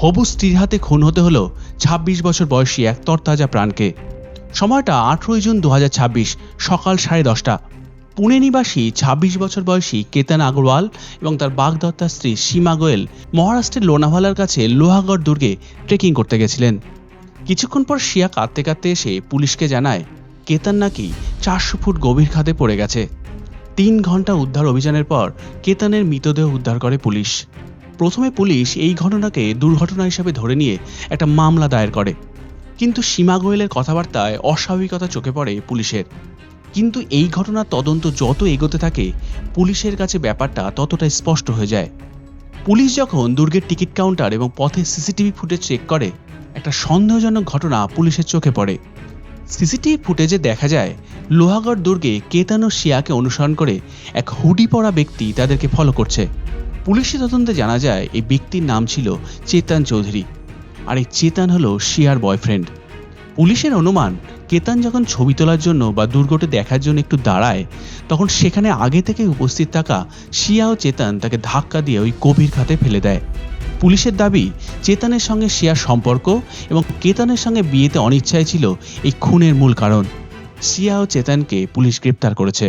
হবু স্ত্রীর হাতে খুন হতে হলো ২৬ বছর বয়সী এক তরতাজা প্রাণকে। সময়টা ১৮ জুন ২০২৬ সকাল ১০:৩০। পুনে নিবাসী ২৬ বছর বয়সী কেতন আগরওয়াল এবং তার বাগদত্তা স্ত্রী সীমা গোয়েল মহারাষ্ট্রের লোনাভালার কাছে লোহাগড় দুর্গে ট্রেকিং করতে গেছিলেন। কিছুক্ষণ পর শিয়া কাঁদতে কাঁদতে এসে পুলিশকে জানায় কেতন নাকি ৪০০ ফুট গভীর খাদে পড়ে গেছে। ৩ ঘন্টা উদ্ধার অভিযানের পর কেতনের মৃতদেহ উদ্ধার করে পুলিশ। প্রথমে পুলিশ এই ঘটনাকে দুর্ঘটনা হিসেবে ধরে নিয়ে একটা মামলা দায়ের করে, কিন্তু সীমা গোয়েলের কথাবার্তায় অস্বাভাবিকতা চোখে পড়ে পুলিশের। কিন্তু এই ঘটনার তদন্ত যত এগোতে থাকে পুলিশের কাছে ব্যাপারটা ততটাই স্পষ্ট হয়ে যায়। পুলিশ যখন দুর্গের টিকিট কাউন্টার এবং পথে সিসিটিভি ফুটেজ চেক করে, একটা সন্দেহজনক ঘটনা পুলিশের চোখে পড়ে। সিসিটিভি ফুটেজে দেখা যায় লোহাগড় দুর্গে কেতন ও শিয়াকে অনুসরণ করে এক হুডি পরা ব্যক্তি তাদেরকে ফলো করছে। পুলিশি তদন্তে জানা যায় এই ব্যক্তির নাম ছিল চেতন চৌধুরী, আর এই চেতন হলো শিয়ার বয়ফ্রেন্ড। পুলিশের অনুমান কেতন যখন ছবি তোলার জন্য বা দুর্গটি দেখার জন্য একটু দাঁড়ায়, তখন সেখানে আগে থেকে উপস্থিত থাকা শিয়া ও চেতন তাকে ধাক্কা দিয়ে ওই গভীর খাতে ফেলে দেয়। পুলিশের দাবি চেতনের সঙ্গে শিয়ার সম্পর্ক এবং কেতনের সঙ্গে বিয়েতে অনিচ্ছাই ছিল এই খুনের মূল কারণ। শিয়া ও চেতনকে পুলিশ গ্রেপ্তার করেছে।